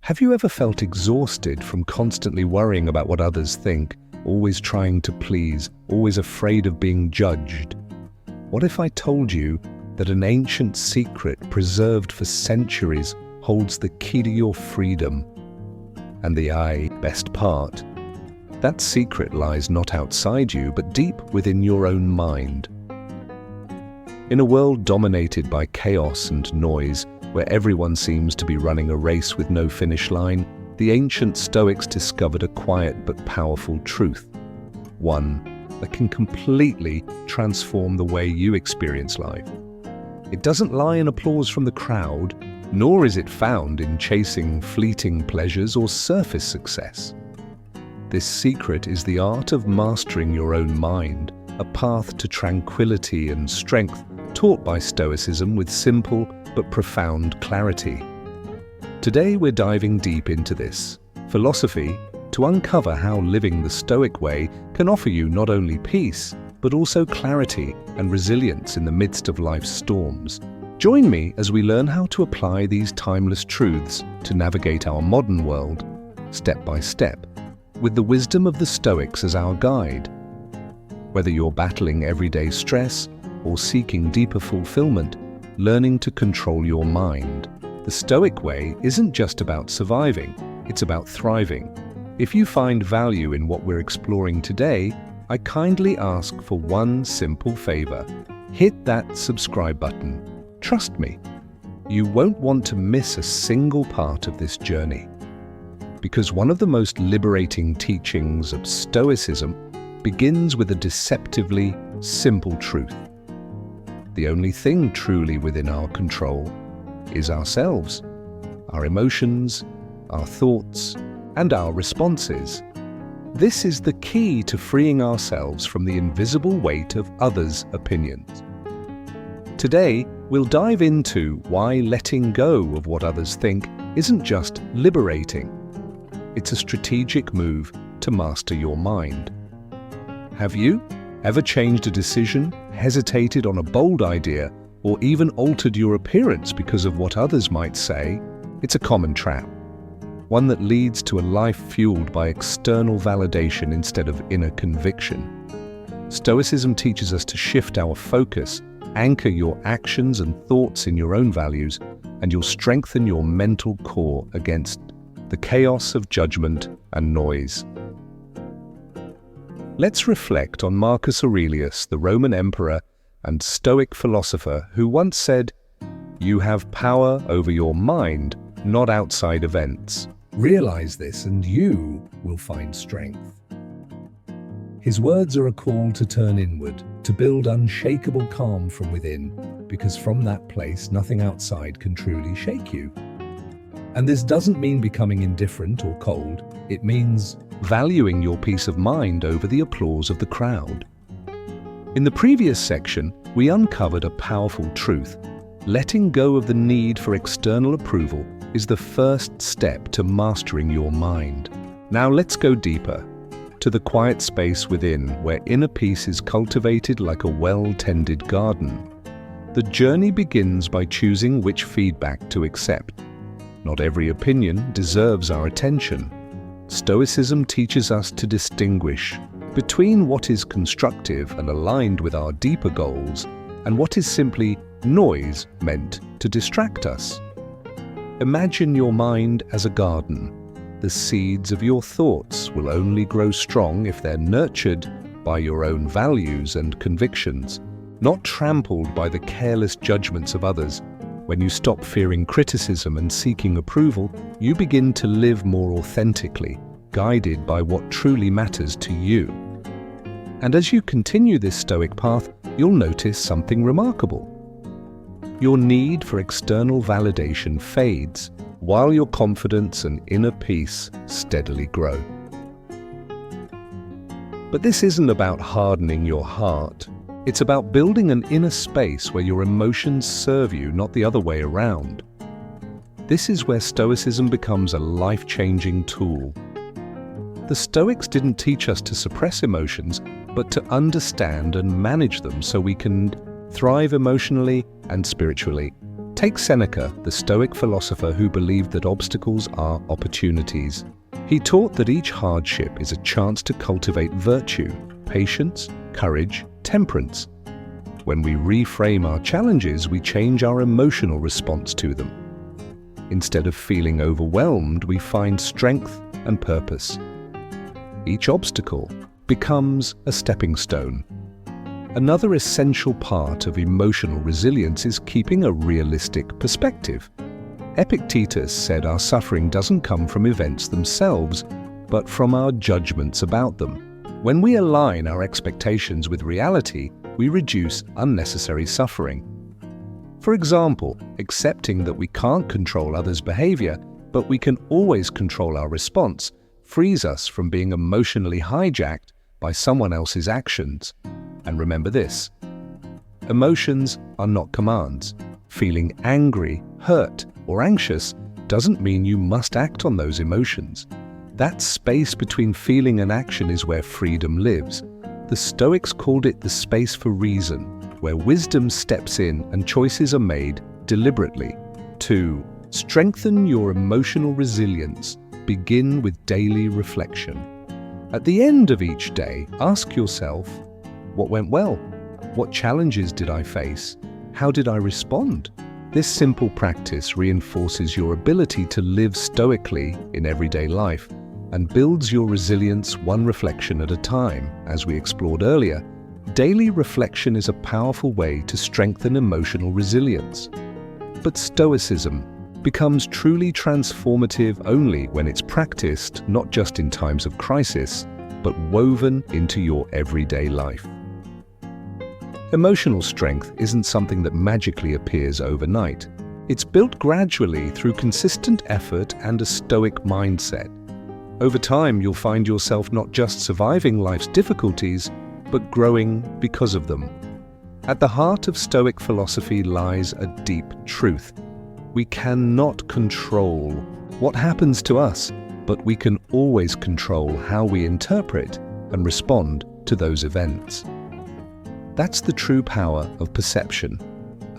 Have you ever felt exhausted from constantly worrying about what others think, always trying to please, always afraid of being judged? What if I told you that an ancient secret preserved for centuries holds the key to your freedom? And the best part, that secret lies not outside you, but deep within your own mind. In a world dominated by chaos and noise, where everyone seems to be running a race with no finish line, the ancient Stoics discovered a quiet but powerful truth. One that can completely transform the way you experience life. It doesn't lie in applause from the crowd, nor is it found in chasing fleeting pleasures or surface success. This secret is the art of mastering your own mind, a path to tranquility and strength taught by Stoicism with simple but profound clarity. Today we're diving deep into this philosophy to uncover how living the Stoic way can offer you not only peace, but also clarity and resilience in the midst of life's storms. Join me as we learn how to apply these timeless truths to navigate our modern world, step by step, with the wisdom of the Stoics as our guide. Whether you're battling everyday stress or seeking deeper fulfillment, learning to control your mind. The Stoic way isn't just about surviving, it's about thriving. If you find value in what we're exploring today, I kindly ask for one simple favor. Hit that subscribe button. Trust me, you won't want to miss a single part of this journey. Because one of the most liberating teachings of Stoicism begins with a deceptively simple truth. The only thing truly within our control is ourselves, our emotions, our thoughts, and our responses. This is the key to freeing ourselves from the invisible weight of others' opinions. Today, we'll dive into why letting go of what others think isn't just liberating. It's a strategic move to master your mind. Have you ever changed a decision, hesitated on a bold idea, or even altered your appearance because of what others might say? It's a common trap, one that leads to a life fueled by external validation instead of inner conviction. Stoicism teaches us to shift our focus, anchor your actions and thoughts in your own values, and you'll strengthen your mental core against the chaos of judgment and noise. Let's reflect on Marcus Aurelius, the Roman emperor and Stoic philosopher, who once said, "You have power over your mind, not outside events. Realize this and you will find strength." His words are a call to turn inward, to build unshakable calm from within, because from that place nothing outside can truly shake you. And this doesn't mean becoming indifferent or cold, it means valuing your peace of mind over the applause of the crowd. In the previous section, we uncovered a powerful truth. Letting go of the need for external approval is the first step to mastering your mind. Now let's go deeper, to the quiet space within, where inner peace is cultivated like a well-tended garden. The journey begins by choosing which feedback to accept. Not every opinion deserves our attention. Stoicism teaches us to distinguish between what is constructive and aligned with our deeper goals and what is simply noise meant to distract us. Imagine your mind as a garden. The seeds of your thoughts will only grow strong if they're nurtured by your own values and convictions, not trampled by the careless judgments of others. When you stop fearing criticism and seeking approval, you begin to live more authentically, guided by what truly matters to you. And as you continue this Stoic path, you'll notice something remarkable. Your need for external validation fades, while your confidence and inner peace steadily grow. But this isn't about hardening your heart. It's about building an inner space where your emotions serve you, not the other way around. This is where Stoicism becomes a life-changing tool. The Stoics didn't teach us to suppress emotions, but to understand and manage them so we can thrive emotionally and spiritually. Take Take Seneca, the Stoic philosopher who believed that obstacles are opportunities. He taught that each hardship is a chance to cultivate virtue, patience, courage, temperance. When we reframe our challenges, we change our emotional response to them. Instead of feeling overwhelmed, we find strength and purpose. Each obstacle becomes a stepping stone. Another essential part of emotional resilience is keeping a realistic perspective. Epictetus said our suffering doesn't come from events themselves, but from our judgments about them. When we align our expectations with reality, we reduce unnecessary suffering. For example, accepting that we can't control others' behavior, but we can always control our response, frees us from being emotionally hijacked by someone else's actions. And remember this: emotions are not commands. Feeling angry, hurt, or anxious doesn't mean you must act on those emotions. That space between feeling and action is where freedom lives. The Stoics called it the space for reason, where wisdom steps in and choices are made deliberately. 2. Strengthen your emotional resilience. Begin with daily reflection. At the end of each day, ask yourself, what went well? What challenges did I face? How did I respond? This simple practice reinforces your ability to live stoically in everyday life and builds your resilience one reflection at a time. As we explored earlier, daily reflection is a powerful way to strengthen emotional resilience. But Stoicism becomes truly transformative only when it's practiced not just in times of crisis, but woven into your everyday life. Emotional strength isn't something that magically appears overnight. It's built gradually through consistent effort and a stoic mindset. Over time, you'll find yourself not just surviving life's difficulties, but growing because of them. At the heart of Stoic philosophy lies a deep truth. We cannot control what happens to us, but we can always control how we interpret and respond to those events. That's the true power of perception,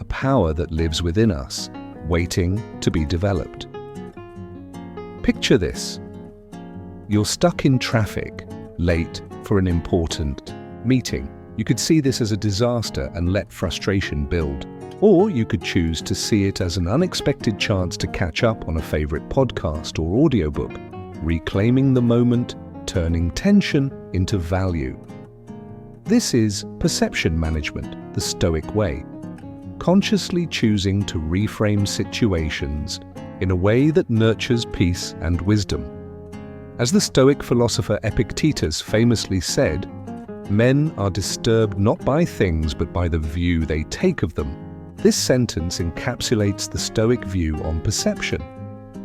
a power that lives within us, waiting to be developed. Picture this. You're stuck in traffic, late for an important meeting. You could see this as a disaster and let frustration build. Or you could choose to see it as an unexpected chance to catch up on a favorite podcast or audiobook, reclaiming the moment, turning tension into value. This is perception management, the Stoic way. Consciously choosing to reframe situations in a way that nurtures peace and wisdom. As the Stoic philosopher Epictetus famously said, "Men are disturbed not by things but by the view they take of them." This sentence encapsulates the Stoic view on perception.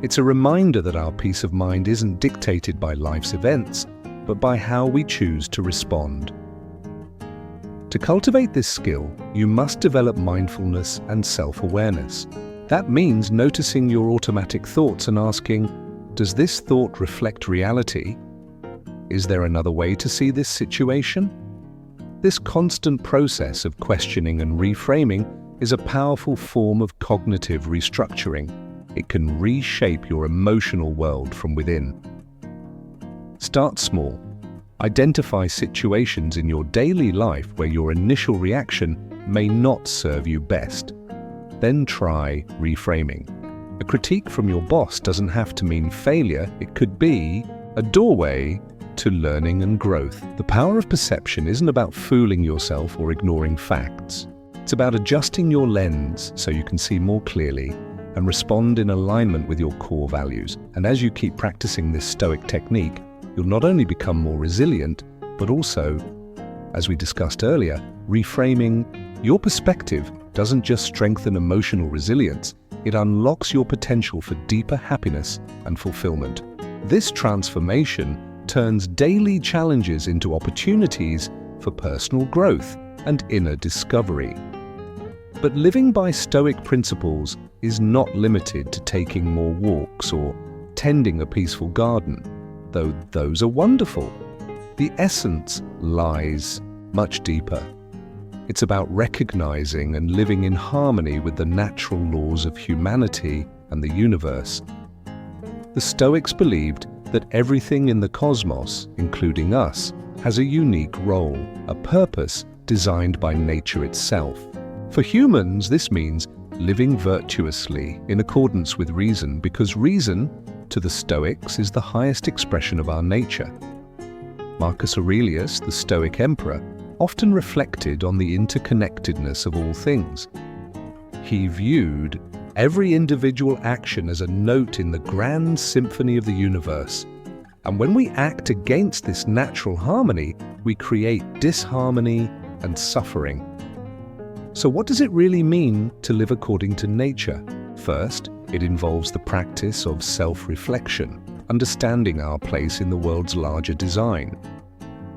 It's a reminder that our peace of mind isn't dictated by life's events, but by how we choose to respond. To cultivate this skill, you must develop mindfulness and self-awareness. That means noticing your automatic thoughts and asking, does this thought reflect reality? Is there another way to see this situation? This constant process of questioning and reframing is a powerful form of cognitive restructuring. It can reshape your emotional world from within. Start small. Identify situations in your daily life where your initial reaction may not serve you best. Then try reframing. A critique from your boss doesn't have to mean failure. It could be a doorway to learning and growth. The power of perception isn't about fooling yourself or ignoring facts. It's about adjusting your lens so you can see more clearly and respond in alignment with your core values. And as you keep practicing this Stoic technique, you'll not only become more resilient, but also, as we discussed earlier, reframing your perspective doesn't just strengthen emotional resilience, it unlocks your potential for deeper happiness and fulfillment. This transformation turns daily challenges into opportunities for personal growth and inner discovery. But living by Stoic principles is not limited to taking more walks or tending a peaceful garden, though those are wonderful. The essence lies much deeper. It's about recognizing and living in harmony with the natural laws of humanity and the universe. The Stoics believed that everything in the cosmos, including us, has a unique role, a purpose designed by nature itself. For humans, this means living virtuously in accordance with reason, because reason, to the Stoics, is the highest expression of our nature. Marcus Aurelius, the Stoic emperor, often reflected on the interconnectedness of all things. He viewed every individual action as a note in the grand symphony of the universe. And when we act against this natural harmony, we create disharmony and suffering. So what does it really mean to live according to nature? First, it involves the practice of self-reflection, understanding our place in the world's larger design.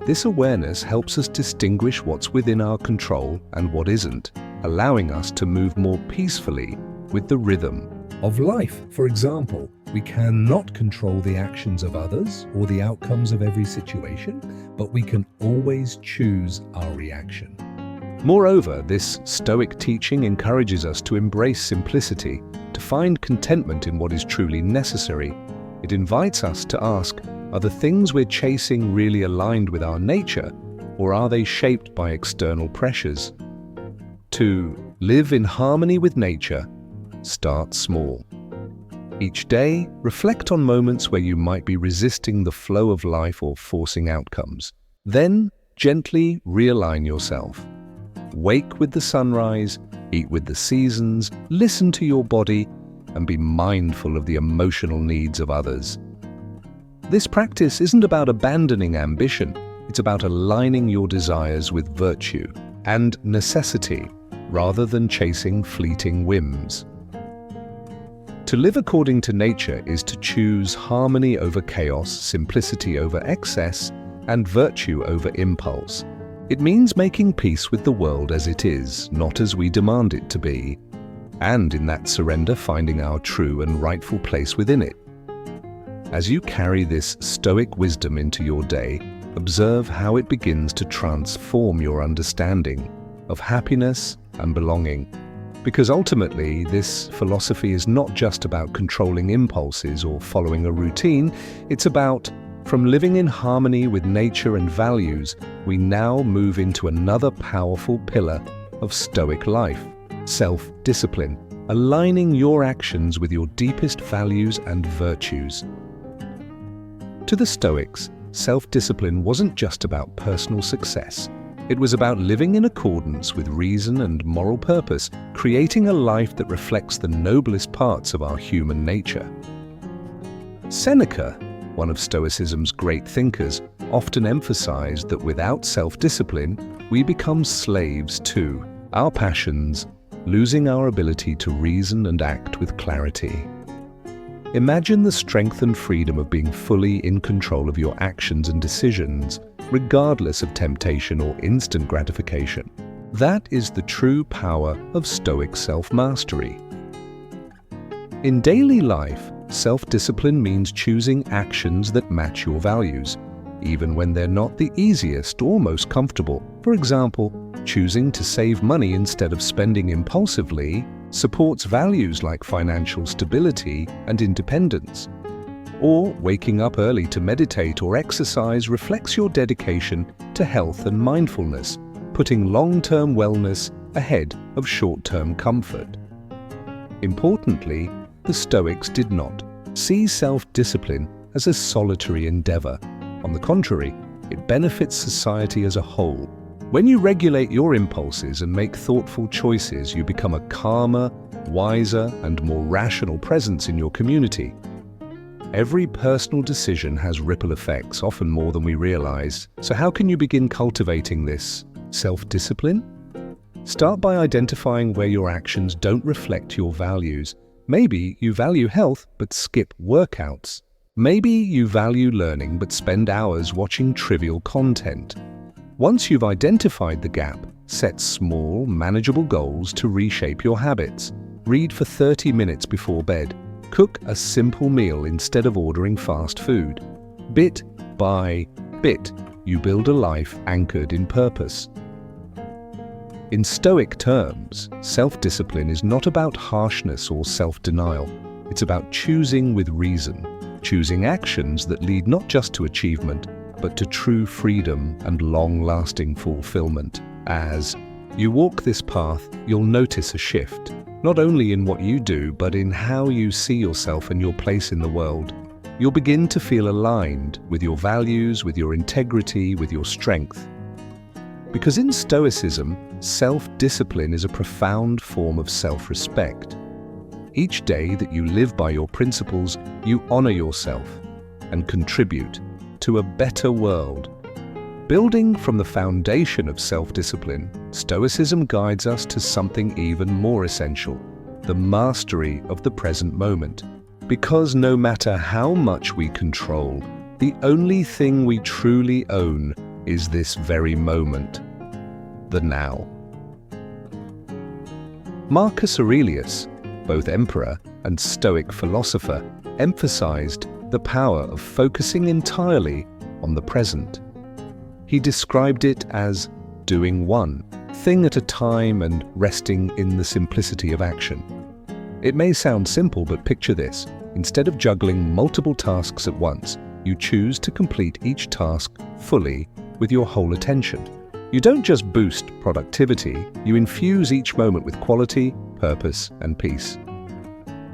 This awareness helps us distinguish what's within our control and what isn't, allowing us to move more peacefully with the rhythm of life. For example, we cannot control the actions of others or the outcomes of every situation, but we can always choose our reaction. Moreover, this Stoic teaching encourages us to embrace simplicity, to find contentment in what is truly necessary. It invites us to ask, are the things we're chasing really aligned with our nature, or are they shaped by external pressures? To live in harmony with nature, start small. Each day, reflect on moments where you might be resisting the flow of life or forcing outcomes. Then, gently realign yourself. Wake with the sunrise, eat with the seasons, listen to your body, and be mindful of the emotional needs of others. This practice isn't about abandoning ambition, it's about aligning your desires with virtue and necessity, rather than chasing fleeting whims. To live according to nature is to choose harmony over chaos, simplicity over excess, and virtue over impulse. It means making peace with the world as it is, not as we demand it to be, and in that surrender finding our true and rightful place within it. As you carry this Stoic wisdom into your day, observe how it begins to transform your understanding of happiness and belonging. Because ultimately, this philosophy is not just about controlling impulses or following a routine, it's about, from living in harmony with nature and values, we now move into another powerful pillar of Stoic life, self-discipline, aligning your actions with your deepest values and virtues. To the Stoics, self-discipline wasn't just about personal success. It was about living in accordance with reason and moral purpose, creating a life that reflects the noblest parts of our human nature. Seneca, one of Stoicism's great thinkers, often emphasized that without self-discipline, we become slaves to our passions, losing our ability to reason and act with clarity. Imagine the strength and freedom of being fully in control of your actions and decisions, regardless of temptation or instant gratification. That is the true power of Stoic self-mastery. In daily life, self-discipline means choosing actions that match your values, even when they're not the easiest or most comfortable. For example, choosing to save money instead of spending impulsively supports values like financial stability and independence. Or waking up early to meditate or exercise reflects your dedication to health and mindfulness, putting long-term wellness ahead of short-term comfort. Importantly, the Stoics did not see self-discipline as a solitary endeavor. On the contrary, it benefits society as a whole. When you regulate your impulses and make thoughtful choices, you become a calmer, wiser, and more rational presence in your community. Every personal decision has ripple effects, often more than we realize. So how can you begin cultivating this self-discipline? Start by identifying where your actions don't reflect your values. Maybe you value health but skip workouts. Maybe you value learning but spend hours watching trivial content. Once you've identified the gap, set small, manageable goals to reshape your habits. Read for 30 minutes before bed. Cook a simple meal instead of ordering fast food. Bit by bit, you build a life anchored in purpose. In Stoic terms, self-discipline is not about harshness or self-denial. It's about choosing with reason, choosing actions that lead not just to achievement, but to true freedom and long-lasting fulfillment. As you walk this path, you'll notice a shift, not only in what you do, but in how you see yourself and your place in the world. You'll begin to feel aligned with your values, with your integrity, with your strength. Because in Stoicism, self-discipline is a profound form of self-respect. Each day that you live by your principles, you honor yourself and contribute to a better world. Building from the foundation of self-discipline, Stoicism guides us to something even more essential, the mastery of the present moment. Because no matter how much we control, the only thing we truly own is this very moment, the now. Marcus Aurelius, both emperor and Stoic philosopher, emphasized the power of focusing entirely on the present. He described it as doing one thing at a time and resting in the simplicity of action. It may sound simple, but picture this. Instead of juggling multiple tasks at once, you choose to complete each task fully with your whole attention. You don't just boost productivity, you infuse each moment with quality, purpose, and peace.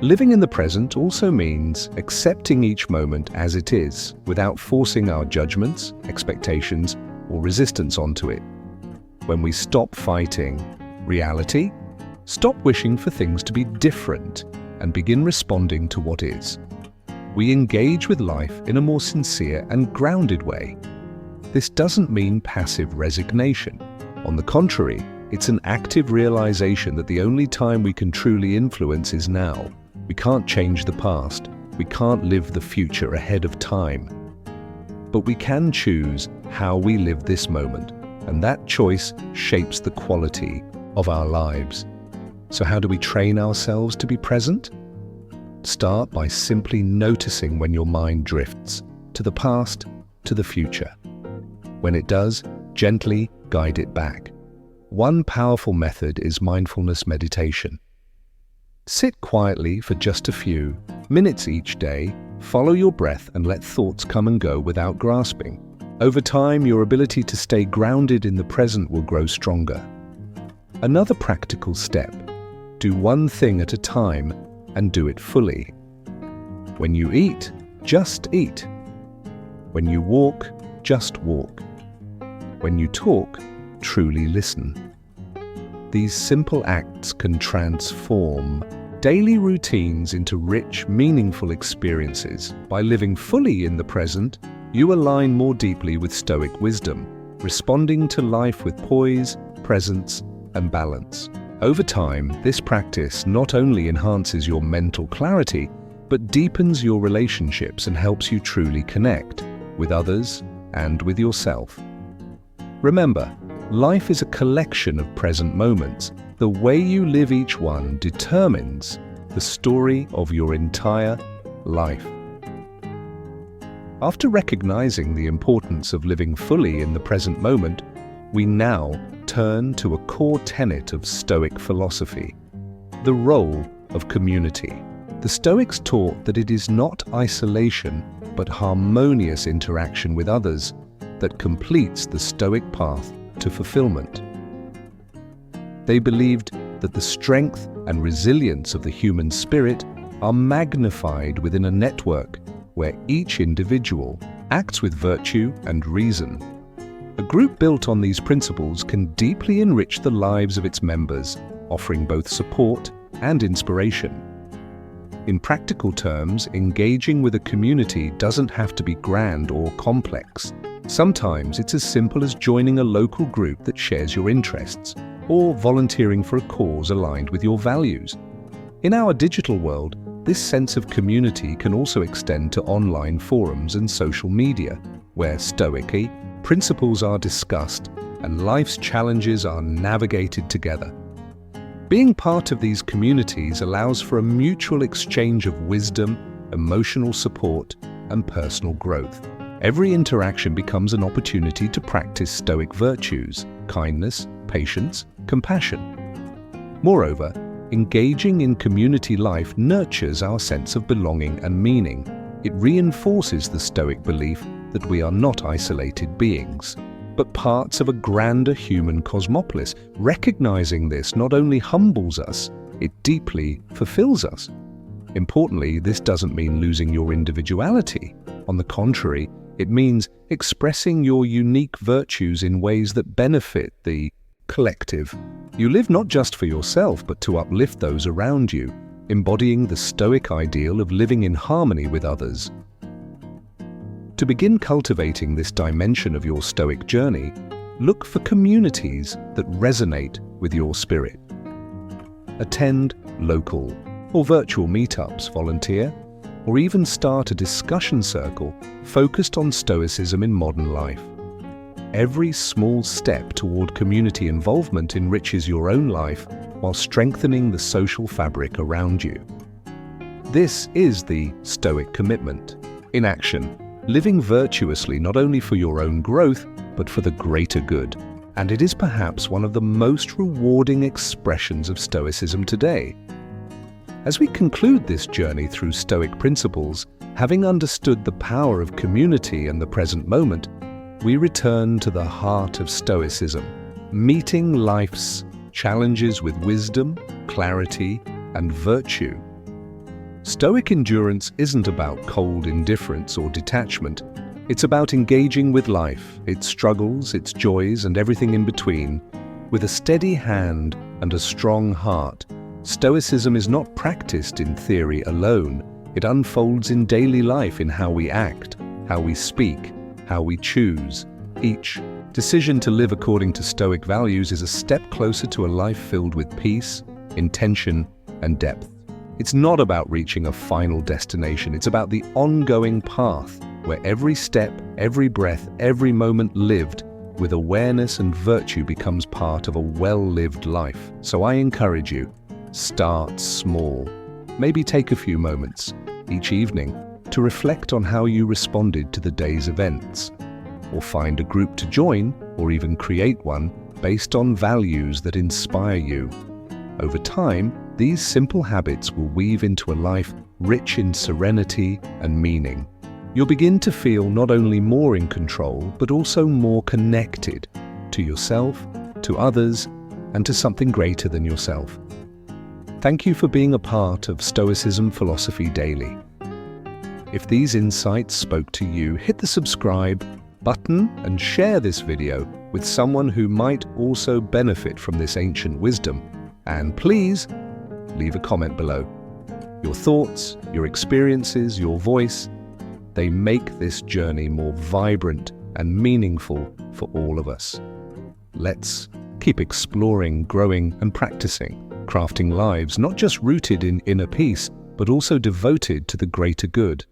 Living in the present also means accepting each moment as it is, without forcing our judgments, expectations, or resistance onto it. When we stop fighting reality, stop wishing for things to be different, and begin responding to what is, we engage with life in a more sincere and grounded way. This doesn't mean passive resignation. On the contrary, it's an active realization that the only time we can truly influence is now. We can't change the past. We can't live the future ahead of time. But we can choose how we live this moment, and that choice shapes the quality of our lives. So how do we train ourselves to be present? Start by simply noticing when your mind drifts to the past, to the future. When it does, gently guide it back. One powerful method is mindfulness meditation. Sit quietly for just a few minutes each day, follow your breath and let thoughts come and go without grasping. Over time, your ability to stay grounded in the present will grow stronger. Another practical step: do one thing at a time and do it fully. When you eat, just eat. When you walk, just walk. When you talk, truly listen. These simple acts can transform daily routines into rich, meaningful experiences. By living fully in the present, you align more deeply with Stoic wisdom, responding to life with poise, presence, and balance. Over time, this practice not only enhances your mental clarity, but deepens your relationships and helps you truly connect with others and with yourself. Remember, life is a collection of present moments. The way you live each one determines the story of your entire life. After recognizing the importance of living fully in the present moment, we now turn to a core tenet of Stoic philosophy: the role of community. The Stoics taught that it is not isolation, but harmonious interaction with others that completes the Stoic path to fulfillment. They believed that the strength and resilience of the human spirit are magnified within a network where each individual acts with virtue and reason. A group built on these principles can deeply enrich the lives of its members, offering both support and inspiration. In practical terms, engaging with a community doesn't have to be grand or complex. Sometimes it's as simple as joining a local group that shares your interests, or volunteering for a cause aligned with your values. In our digital world, this sense of community can also extend to online forums and social media, where Stoic principles are discussed and life's challenges are navigated together. Being part of these communities allows for a mutual exchange of wisdom, emotional support, and personal growth. Every interaction becomes an opportunity to practice Stoic virtues: kindness, patience, compassion. Moreover, engaging in community life nurtures our sense of belonging and meaning. It reinforces the Stoic belief that we are not isolated beings, but parts of a grander human cosmopolis. Recognizing this not only humbles us, it deeply fulfills us. Importantly, this doesn't mean losing your individuality. On the contrary, it means expressing your unique virtues in ways that benefit the collective. You live not just for yourself, but to uplift those around you, embodying the Stoic ideal of living in harmony with others. To begin cultivating this dimension of your Stoic journey, look for communities that resonate with your spirit. Attend local or virtual meetups, volunteer, or even start a discussion circle focused on Stoicism in modern life. Every small step toward community involvement enriches your own life while strengthening the social fabric around you. This is the Stoic commitment in action, living virtuously not only for your own growth, but for the greater good. And it is perhaps one of the most rewarding expressions of Stoicism today. As we conclude this journey through Stoic principles, having understood the power of community and the present moment, we return to the heart of Stoicism, meeting life's challenges with wisdom, clarity, and virtue. Stoic endurance isn't about cold indifference or detachment. It's about engaging with life, its struggles, its joys, and everything in between. With a steady hand and a strong heart, Stoicism is not practiced in theory alone. It unfolds in daily life, in how we act, how we speak, how we choose. Each decision to live according to Stoic values is a step closer to a life filled with peace, intention, and depth. It's not about reaching a final destination. It's about the ongoing path where every step, every breath, every moment lived with awareness and virtue becomes part of a well-lived life. So I encourage you, start small. Maybe take a few moments each evening to reflect on how you responded to the day's events, or find a group to join, or even create one based on values that inspire you. Over time, these simple habits will weave into a life rich in serenity and meaning. You'll begin to feel not only more in control, but also more connected to yourself, to others, and to something greater than yourself. Thank you for being a part of Stoicism Philosophy Daily. If these insights spoke to you, hit the subscribe button and share this video with someone who might also benefit from this ancient wisdom. And please, leave a comment below. Your thoughts, your experiences, your voice, they make this journey more vibrant and meaningful for all of us. Let's keep exploring, growing, and practicing, crafting lives not just rooted in inner peace, but also devoted to the greater good.